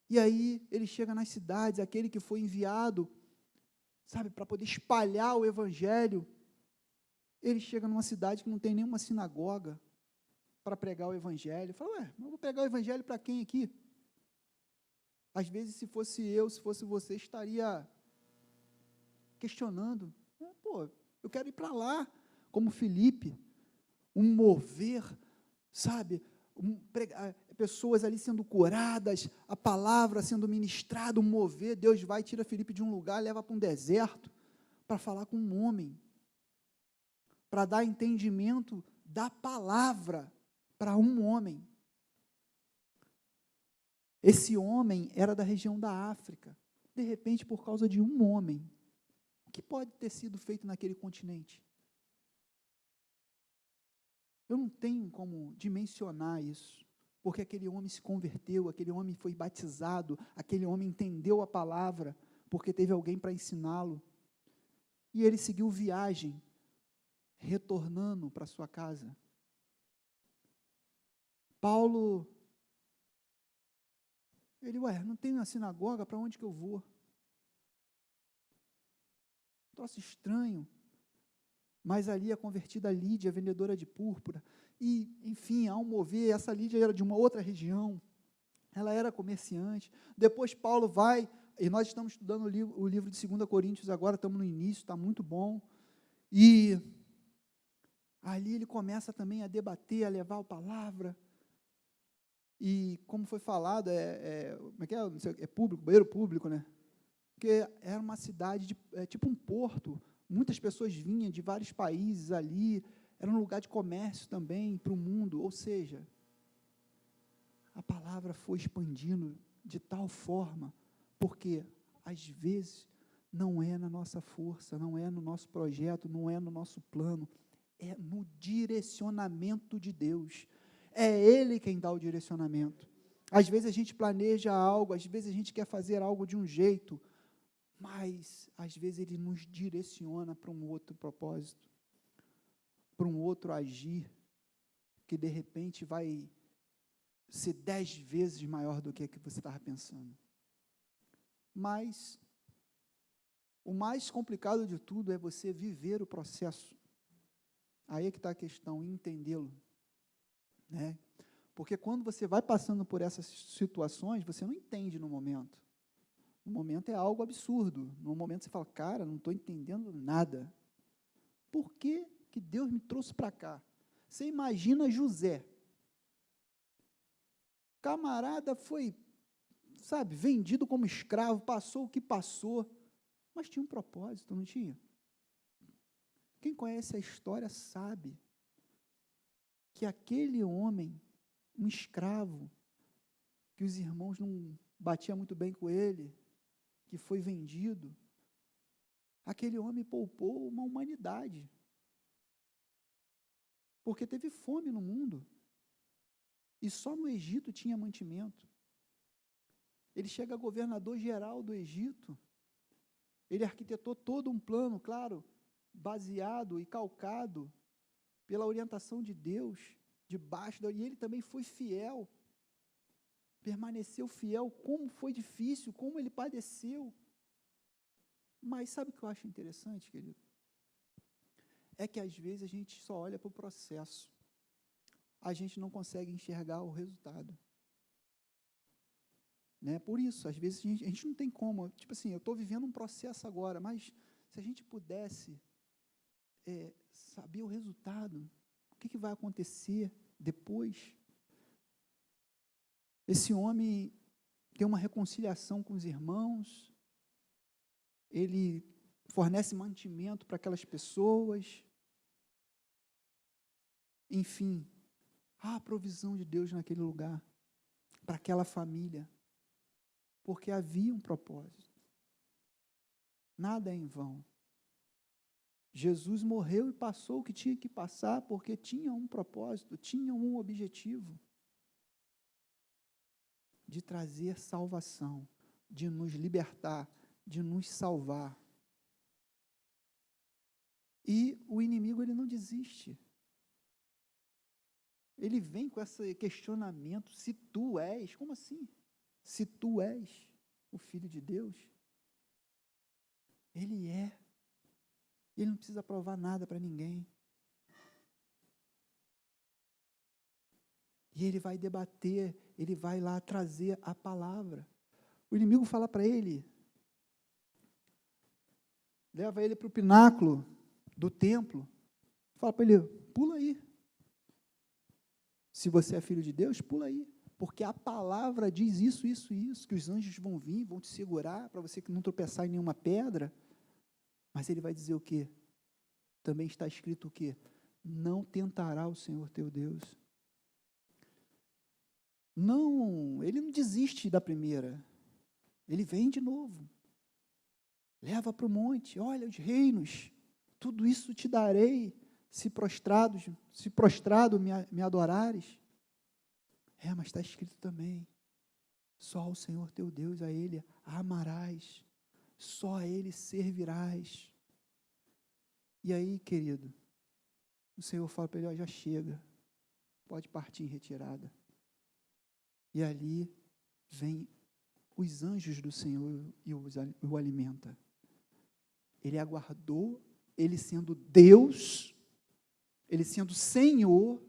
e aí ele chega nas cidades, aquele que foi enviado, sabe, para poder espalhar o evangelho, ele chega numa cidade que não tem nenhuma sinagoga para pregar o evangelho. Fala, eu vou pregar o evangelho para quem aqui? Às vezes, se fosse eu, se fosse você, estaria questionando. Eu quero ir para lá, como Filipe, um mover, sabe, pessoas ali sendo curadas, a palavra sendo ministrada, um mover. Deus vai, tira Filipe de um lugar, leva para um deserto, para falar com um homem, para dar entendimento da palavra para um homem. Esse homem era da região da África. De repente, por causa de um homem, o que pode ter sido feito naquele continente? Eu não tenho como dimensionar isso, porque aquele homem se converteu, aquele homem foi batizado, aquele homem entendeu a palavra, porque teve alguém para ensiná-lo, e ele seguiu viagem, retornando para sua casa. Paulo, não tem uma sinagoga, para onde que eu vou? Troço estranho. Mas ali a convertida Lídia, vendedora de púrpura, e, enfim, ao mover, essa Lídia era de uma outra região, ela era comerciante. Depois Paulo vai, e nós estamos estudando o livro de 2 Coríntios agora, estamos no início, está muito bom, e ali ele começa também a debater, a levar a palavra, e como foi falado, como é que é? Não sei, é público, banheiro público, né? Porque era uma cidade, tipo um porto, muitas pessoas vinham de vários países ali, era um lugar de comércio também para o mundo, ou seja, a palavra foi expandindo de tal forma, porque às vezes não é na nossa força, não é no nosso projeto, não é no nosso plano, é no direcionamento de Deus, é Ele quem dá o direcionamento. Às vezes a gente planeja algo, às vezes a gente quer fazer algo de um jeito, mas às vezes Ele nos direciona para um outro propósito, para um outro agir, que de repente vai ser 10 vezes maior do que você estava pensando. Mas o mais complicado de tudo é você viver o processo. Aí é que está a questão, entendê-lo, né? Porque quando você vai passando por essas situações, você não entende no momento. No momento é algo absurdo. No momento você fala, cara, não estou entendendo nada. Por que que Deus me trouxe para cá? Você imagina José. Camarada foi, sabe, vendido como escravo, passou o que passou, mas tinha um propósito, não tinha? Quem conhece a história sabe que aquele homem, um escravo, que os irmãos não batiam muito bem com ele, que foi vendido, aquele homem poupou uma humanidade, porque teve fome no mundo, e só no Egito tinha mantimento. Ele chega a governador geral do Egito, ele arquitetou todo um plano, claro, baseado e calcado pela orientação de Deus, e ele também foi fiel, permaneceu fiel, como foi difícil, como ele padeceu. Mas sabe o que eu acho interessante, querido? É que às vezes a gente só olha para o processo, a gente não consegue enxergar o resultado. Né? Por isso, às vezes a gente não tem como, tipo assim, eu estou vivendo um processo agora, mas se a gente pudesse saber o resultado, o que vai acontecer depois? Esse homem tem uma reconciliação com os irmãos, ele fornece mantimento para aquelas pessoas, enfim, há a provisão de Deus naquele lugar, para aquela família, porque havia um propósito, nada é em vão. Jesus morreu e passou o que tinha que passar, porque tinha um propósito, tinha um objetivo, de trazer salvação, de nos libertar, de nos salvar. E o inimigo, ele não desiste. Ele vem com esse questionamento, se tu és, como assim? Se tu és o Filho de Deus, ele é. Ele não precisa provar nada para ninguém. E ele vai debater, ele vai lá trazer a palavra. O inimigo fala para ele, leva ele para o pináculo do templo, fala para ele, pula aí. Se você é filho de Deus, pula aí. Porque a palavra diz isso, isso, isso, que os anjos vão vir, vão te segurar, para você não tropeçar em nenhuma pedra. Mas ele vai dizer o quê? Também está escrito o quê? Não tentará o Senhor teu Deus. Não, ele não desiste da primeira. Ele vem de novo. Leva para o monte, olha os reinos, tudo isso te darei, se prostrado me adorares. Mas está escrito também, só ao Senhor teu Deus, a Ele amarás, só a Ele servirás. E aí, querido, o Senhor fala para ele, já chega, pode partir em retirada. E ali vem os anjos do Senhor e o alimenta. Ele aguardou, ele sendo Deus, ele sendo Senhor,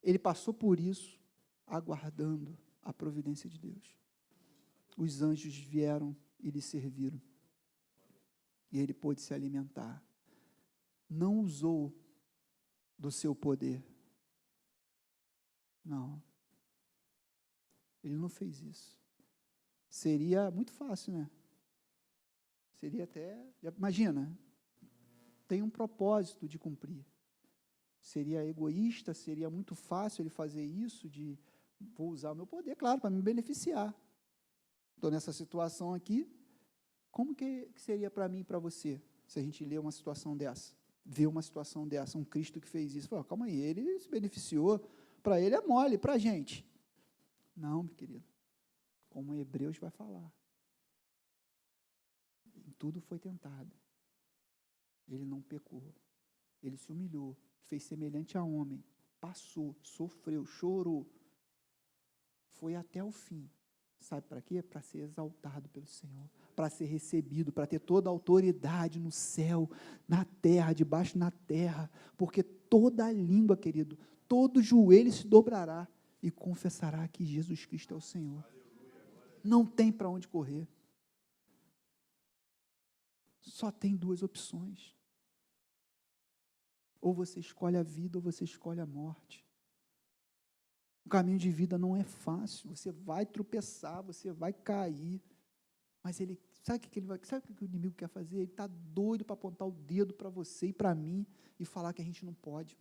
ele passou por isso, aguardando a providência de Deus. Os anjos vieram e lhe serviram. E ele pôde se alimentar. Não usou do seu poder. Não. Ele não fez isso. Seria muito fácil, né? Seria até, imagina, tem um propósito de cumprir. Seria egoísta, seria muito fácil ele fazer isso, vou usar o meu poder, claro, para me beneficiar. Estou nessa situação aqui, como que seria para mim e para você, se a gente ler uma situação dessa, ver uma situação dessa, um Cristo que fez isso, calma aí, ele se beneficiou, para ele é mole, para a gente. Não, meu querido, como Hebreus vai falar, em tudo foi tentado, ele não pecou, ele se humilhou, fez semelhante a homem, passou, sofreu, chorou, foi até o fim. Sabe para quê? Para ser exaltado pelo Senhor, para ser recebido, para ter toda a autoridade no céu, na terra, debaixo na terra, porque toda língua, querido, todo joelho se dobrará e confessará que Jesus Cristo é o Senhor. Não tem para onde correr. Só tem duas opções. Ou você escolhe a vida ou você escolhe a morte. O caminho de vida não é fácil, você vai tropeçar, você vai cair, mas sabe o que o inimigo quer fazer? Ele está doido para apontar o dedo para você e para mim e falar que a gente não pode,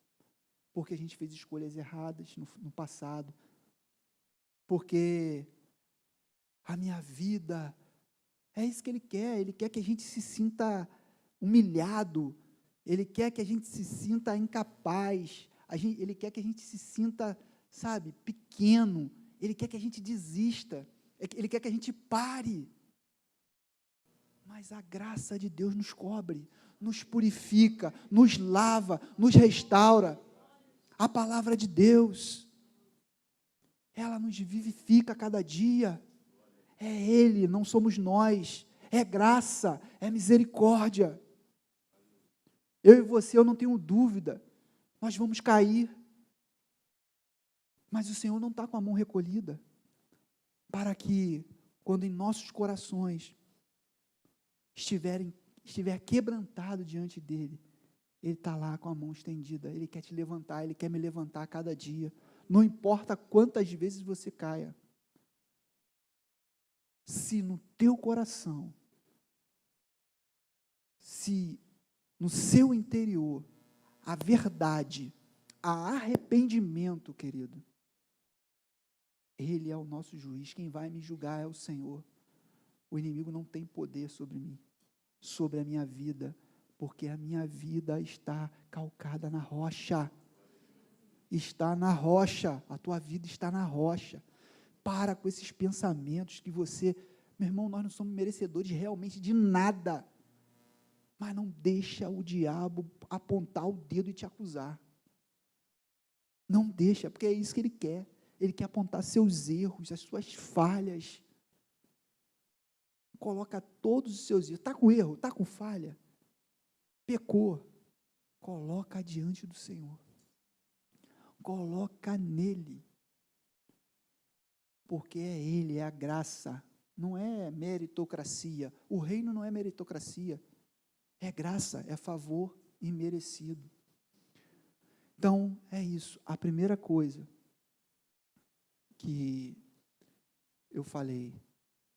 porque a gente fez escolhas erradas no passado, porque a minha vida, é isso que ele quer que a gente se sinta humilhado, ele quer que a gente se sinta incapaz, ele quer que a gente se sinta, sabe, pequeno, ele quer que a gente desista, ele quer que a gente pare, mas a graça de Deus nos cobre, nos purifica, nos lava, nos restaura, a palavra de Deus, ela nos vivifica a cada dia, é Ele, não somos nós, é graça, é misericórdia, eu e você, eu não tenho dúvida, nós vamos cair, mas o Senhor não está com a mão recolhida, para que, quando em nossos corações estiver quebrantado diante dEle, Ele está lá com a mão estendida, Ele quer te levantar, Ele quer me levantar a cada dia, não importa quantas vezes você caia, se no teu coração, se no seu interior, a verdade, há arrependimento, querido, Ele é o nosso juiz, quem vai me julgar é o Senhor. O inimigo não tem poder sobre mim, sobre a minha vida, porque a minha vida está calcada na rocha. Está na rocha, a tua vida está na rocha. Para com esses pensamentos que você, meu irmão, nós não somos merecedores realmente de nada. Mas não deixa o diabo apontar o dedo e te acusar. Não deixa, porque é isso que ele quer. Ele quer apontar seus erros, as suas falhas. Coloca todos os seus erros. Está com erro, está com falha, pecou. Coloca diante do Senhor. Coloca nele. Porque é Ele, é a graça. Não é meritocracia. O reino não é meritocracia. É graça, é favor imerecido. Então, é isso. A primeira coisa que eu falei,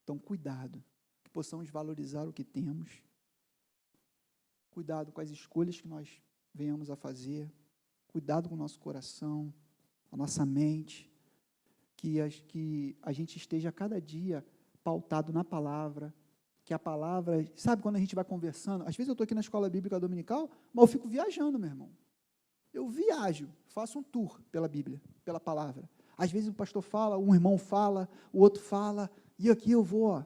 então, cuidado, que possamos valorizar o que temos, cuidado com as escolhas que nós venhamos a fazer, cuidado com o nosso coração, a nossa mente, que a gente esteja cada dia pautado na palavra, que a palavra, sabe quando a gente vai conversando, às vezes eu estou aqui na escola bíblica dominical, mas eu fico viajando, meu irmão, Eu viajo, faço um tour pela Bíblia, pela palavra. Às vezes o pastor fala, um irmão fala, o outro fala, e aqui eu vou, ó,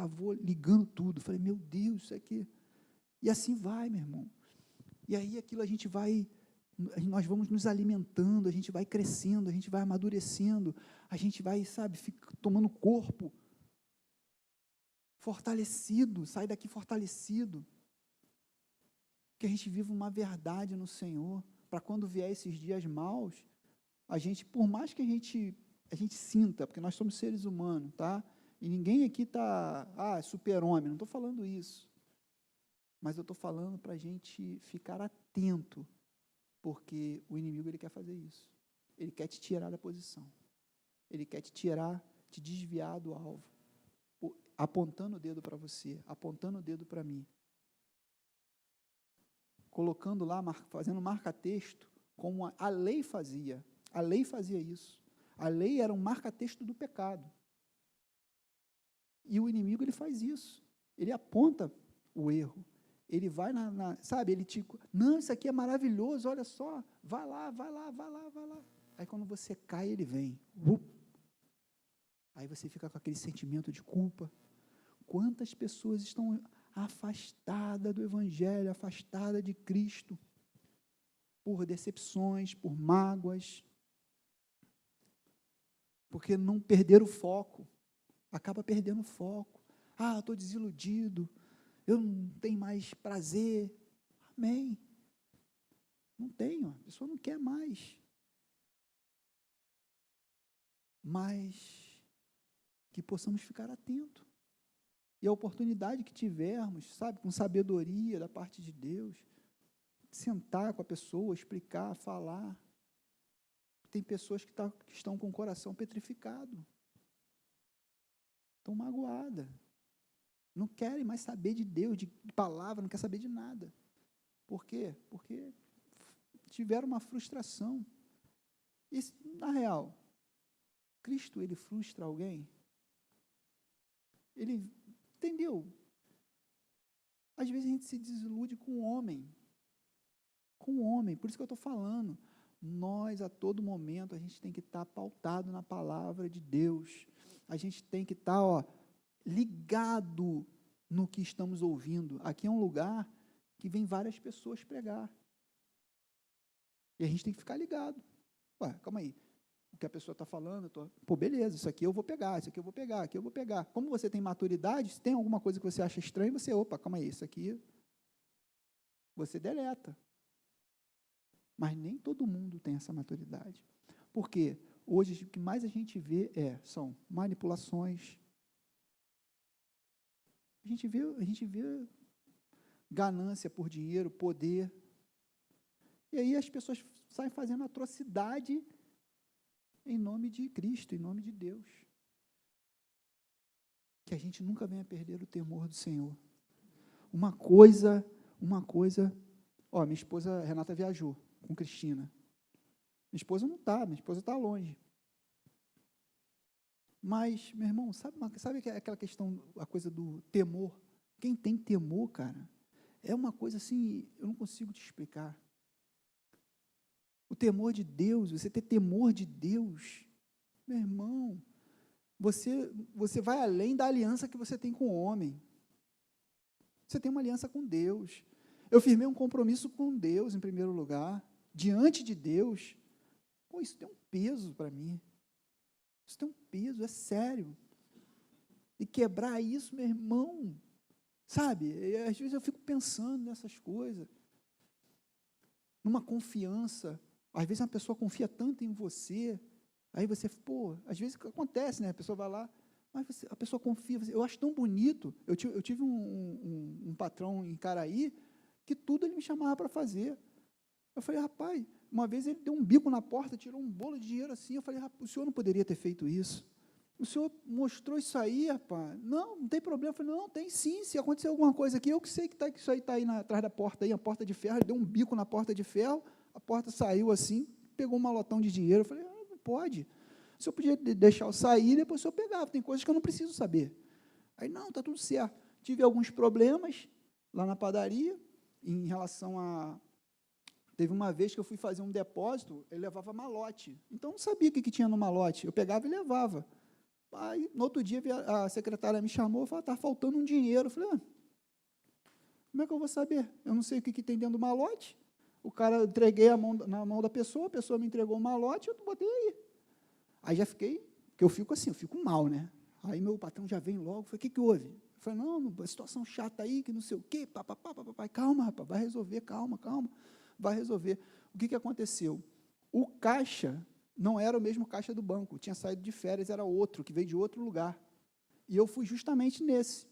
vou ligando tudo. Falei, meu Deus, isso aqui. E assim vai, meu irmão. E aí aquilo nós vamos nos alimentando, a gente vai crescendo, a gente vai amadurecendo, a gente vai, sabe, tomando corpo, fortalecido, sai daqui fortalecido. Que a gente viva uma verdade no Senhor, para quando vier esses dias maus, a gente, por mais que a gente sinta, porque nós somos seres humanos, tá? E ninguém aqui está, super-homem, não estou falando isso. Mas eu estou falando para a gente ficar atento, porque o inimigo ele quer fazer isso. Ele quer te tirar da posição. Ele quer te tirar, te desviar do alvo, apontando o dedo para você, apontando o dedo para mim. Colocando lá, fazendo marca-texto, como a lei fazia. A lei fazia isso. A lei era um marca-texto do pecado. E o inimigo, ele faz isso. Ele aponta o erro. Ele vai sabe, ele te... Não, isso aqui é maravilhoso, olha só. Vai lá. Aí quando você cai, ele vem. Aí você fica com aquele sentimento de culpa. Quantas pessoas estão afastadas do Evangelho, afastadas de Cristo, por decepções, por mágoas, porque não perderam o foco, acaba perdendo o foco. Estou desiludido, eu não tenho mais prazer. Amém. Não tenho, a pessoa não quer mais. Mas que possamos ficar atentos. E a oportunidade que tivermos, sabe, com sabedoria da parte de Deus, sentar com a pessoa, explicar, falar. Tem pessoas que estão com o coração petrificado, estão magoadas, não querem mais saber de Deus, de palavra, não quer saber de nada. Por quê? Porque tiveram uma frustração. E, na real, Cristo, ele frustra alguém? Ele, entendeu? Às vezes a gente se desilude com o homem. Por isso que eu estou falando. Nós, a todo momento, a gente tem que estar pautado na palavra de Deus. A gente tem que estar, ligado no que estamos ouvindo. Aqui é um lugar que vem várias pessoas pregar. E a gente tem que ficar ligado. Calma aí. O que a pessoa está falando, beleza, isso aqui eu vou pegar, isso aqui eu vou pegar, aqui eu vou pegar. Como você tem maturidade, se tem alguma coisa que você acha estranha, você, calma aí, isso aqui você deleta. Mas nem todo mundo tem essa maturidade. Por quê? Hoje, o que mais a gente vê são manipulações. A gente vê ganância por dinheiro, poder. E aí as pessoas saem fazendo atrocidade em nome de Cristo, em nome de Deus. Que a gente nunca venha perder o temor do Senhor. Uma coisa, minha esposa Renata viajou com Cristina. Minha esposa não está, minha esposa está longe. Mas, meu irmão, sabe aquela questão, a coisa do temor? Quem tem temor, cara, é uma coisa assim, eu não consigo te explicar. O temor de Deus, você ter temor de Deus, meu irmão, você vai além da aliança que você tem com o homem. Você tem uma aliança com Deus. Eu firmei um compromisso com Deus, em primeiro lugar, diante de Deus. Isso tem um peso para mim. Isso tem um peso, é sério. E quebrar isso, meu irmão, sabe? Às vezes eu fico pensando nessas coisas. Numa confiança. Às vezes uma pessoa confia tanto em você, aí você, às vezes acontece, né? A pessoa vai lá, mas a pessoa confia, eu acho tão bonito. Eu tive um patrão em Caraí, que tudo ele me chamava para fazer. Eu falei, rapaz, uma vez ele deu um bico na porta, tirou um bolo de dinheiro assim, eu falei, rapaz, o senhor não poderia ter feito isso? O senhor mostrou isso aí, rapaz? Não tem problema. Eu falei, não, tem sim, se acontecer alguma coisa aqui, eu que sei que isso aí está aí atrás da porta, aí, a porta de ferro, ele deu um bico na porta de ferro, a porta saiu assim, pegou um malotão de dinheiro. Eu falei, não pode. O senhor podia deixar eu sair, depois o senhor pegava, tem coisas que eu não preciso saber. Aí, não, está tudo certo. Tive alguns problemas lá na padaria, em relação a Teve uma vez que eu fui fazer um depósito, ele levava malote. Então, eu não sabia o que tinha no malote. Eu pegava e levava. Aí, no outro dia, a secretária me chamou e falou, está faltando um dinheiro. Eu falei, como é que eu vou saber? Eu não sei o que tem dentro do malote. O cara, eu entreguei na mão da pessoa, a pessoa me entregou o malote, eu botei aí. Aí já fiquei, porque eu fico assim, eu fico mal, né? Aí meu patrão já vem logo, falei, o que houve? Eu falei, não, situação chata aí, que não sei o quê, papapá, calma, rapaz, vai resolver, calma, vai resolver. O que aconteceu? O caixa não era o mesmo caixa do banco, tinha saído de férias, era outro, que veio de outro lugar. E eu fui justamente nesse,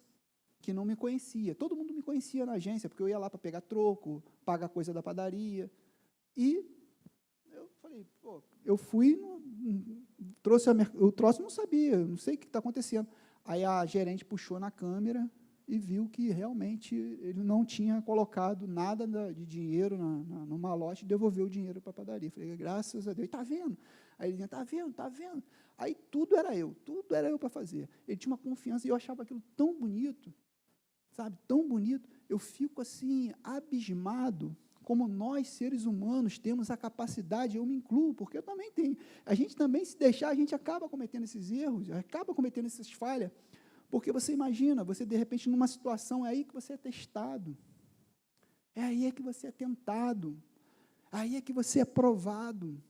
que não me conhecia. Todo mundo me conhecia na agência, porque eu ia lá para pegar troco, pagar coisa da padaria. E eu falei, eu fui, trouxe o troço, não sabia, não sei o que está acontecendo. Aí a gerente puxou na câmera e viu que realmente ele não tinha colocado nada de dinheiro no malote e devolveu o dinheiro para a padaria. Falei, graças a Deus. Está vendo? Aí ele dizia, está vendo. Aí tudo era eu para fazer. Ele tinha uma confiança e eu achava aquilo tão bonito, sabe, tão bonito. Eu fico assim, abismado, como nós, seres humanos, temos a capacidade, eu me incluo, porque eu também tenho. A gente também, se deixar, a gente acaba cometendo esses erros, acaba cometendo essas falhas. Porque você imagina, você de repente numa situação, é aí que você é testado, é aí que você é tentado, aí é que você é provado.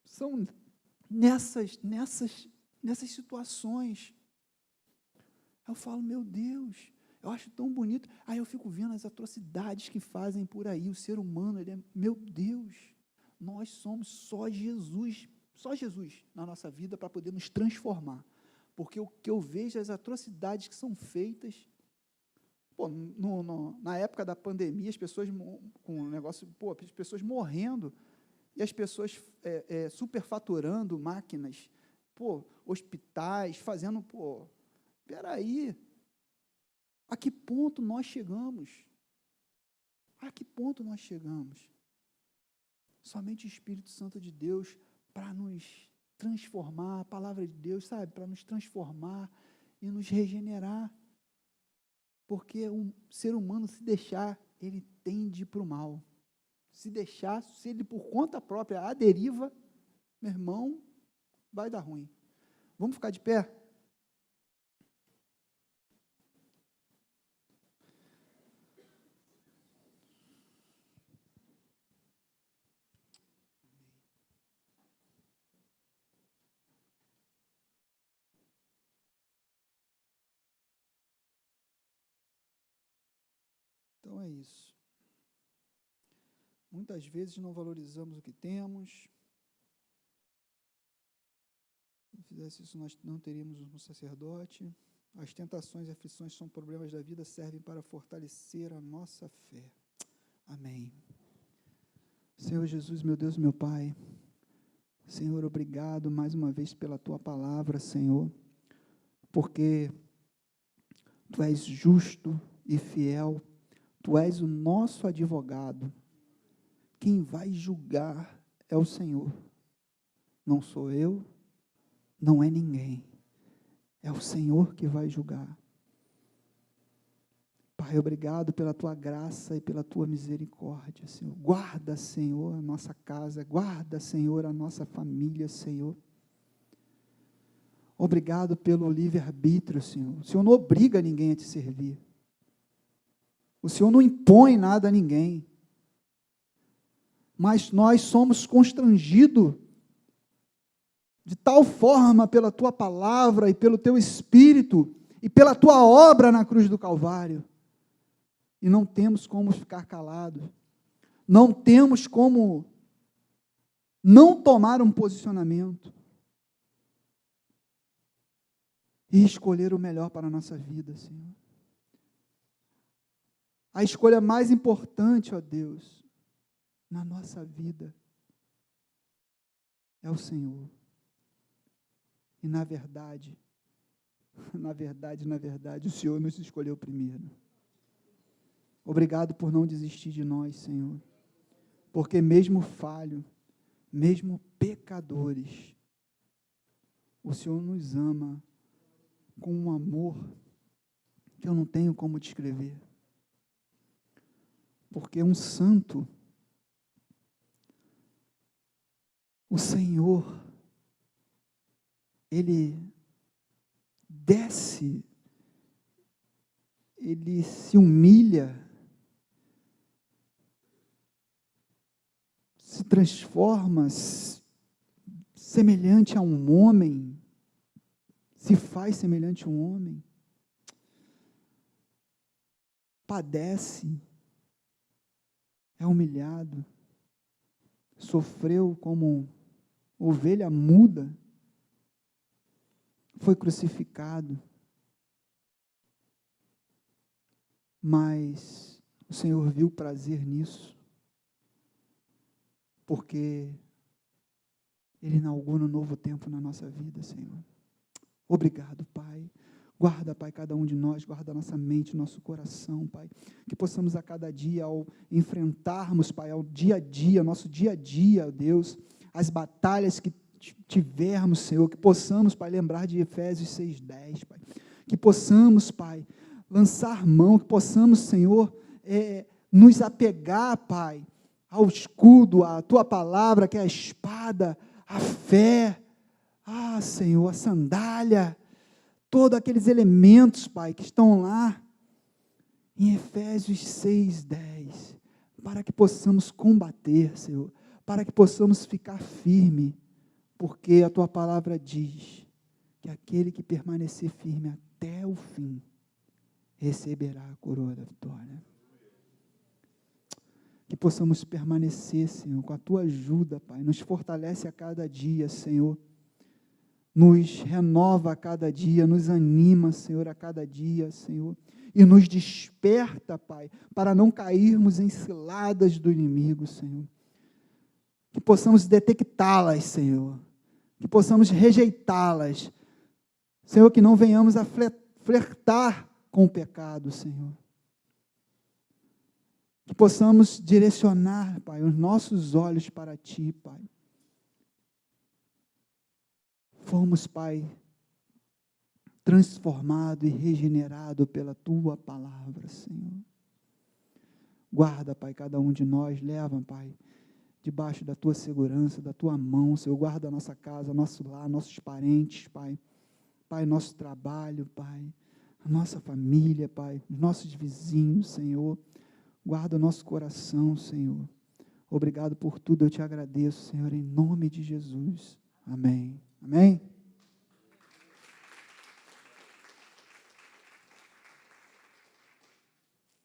São nessas situações. Eu falo, meu Deus, eu acho tão bonito. Aí eu fico vendo as atrocidades que fazem por aí, o ser humano, meu Deus, nós somos só Jesus na nossa vida para poder nos transformar. Porque o que eu vejo, as atrocidades que são feitas, na época da pandemia, as pessoas com o negócio, as pessoas morrendo, e as pessoas superfaturando máquinas, hospitais, fazendo, peraí, a que ponto nós chegamos? A que ponto nós chegamos? Somente o Espírito Santo de Deus para nos transformar, a palavra de Deus, sabe, para nos transformar e nos regenerar. Porque um ser humano, se deixar, ele tende para o mal. Se deixar, se ele por conta própria a deriva, meu irmão, vai dar ruim. Vamos ficar de pé? Então é isso. Muitas vezes não valorizamos o que temos. Se fizesse isso, nós não teríamos um sacerdote. As tentações e aflições são problemas da vida, servem para fortalecer a nossa fé. Amém. Senhor Jesus, meu Deus, meu Pai, Senhor, obrigado mais uma vez pela Tua palavra, Senhor, porque Tu és justo e fiel, Tu és o nosso advogado. Quem vai julgar é o Senhor. Não sou eu, não é ninguém. É o Senhor que vai julgar. Pai, obrigado pela Tua graça e pela Tua misericórdia, Senhor. Guarda, Senhor, a nossa casa, guarda, Senhor, a nossa família, Senhor. Obrigado pelo livre-arbítrio, Senhor. O Senhor não obriga ninguém a te servir. O Senhor não impõe nada a ninguém. Mas nós somos constrangidos de tal forma pela Tua palavra e pelo Teu Espírito e pela Tua obra na cruz do Calvário. E não temos como ficar calados. Não temos como não tomar um posicionamento e escolher o melhor para a nossa vida, Senhor. A escolha mais importante, ó Deus, na nossa vida é o Senhor. E na verdade, o Senhor nos escolheu primeiro. Obrigado por não desistir de nós, Senhor. Porque mesmo falho, mesmo pecadores, o Senhor nos ama com um amor que eu não tenho como descrever. Porque um santo, o Senhor, Ele desce, Ele se humilha, se transforma semelhante a um homem, se faz semelhante a um homem, padece, é humilhado, sofreu como ovelha muda, foi crucificado, mas o Senhor viu prazer nisso, porque Ele inaugura um novo tempo na nossa vida, Senhor. Obrigado, Pai. Guarda, Pai, cada um de nós, guarda a nossa mente, nosso coração, Pai. Que possamos a cada dia, ao enfrentarmos, Pai, ao dia a dia, nosso dia a dia, Deus, as batalhas que tivermos, Senhor, que possamos, Pai, lembrar de Efésios 6:10, Pai. Que possamos, Pai, lançar mão, que possamos, Senhor, nos apegar, Pai, ao escudo, à Tua palavra, que é a espada, a fé, Senhor, a sandália, todos aqueles elementos, Pai, que estão lá em Efésios 6:10, para que possamos combater, Senhor, para que possamos ficar firme, porque a Tua palavra diz que aquele que permanecer firme até o fim, receberá a coroa da vitória. Que possamos permanecer, Senhor, com a Tua ajuda, Pai, nos fortalece a cada dia, Senhor, nos renova a cada dia, nos anima, Senhor, a cada dia, Senhor, e nos desperta, Pai, para não cairmos em ciladas do inimigo, Senhor. Que possamos detectá-las, Senhor, que possamos rejeitá-las, Senhor, que não venhamos a flertar com o pecado, Senhor. Que possamos direcionar, Pai, os nossos olhos para Ti, Pai. Fomos, Pai, transformado e regenerado pela Tua palavra, Senhor. Guarda, Pai, cada um de nós, leva, Pai, debaixo da Tua segurança, da Tua mão, Senhor, guarda a nossa casa, nosso lar, nossos parentes, Pai, Pai, nosso trabalho, Pai, a nossa família, Pai, os nossos vizinhos, Senhor, guarda o nosso coração, Senhor. Obrigado por tudo, eu Te agradeço, Senhor, em nome de Jesus. Amém. Amém?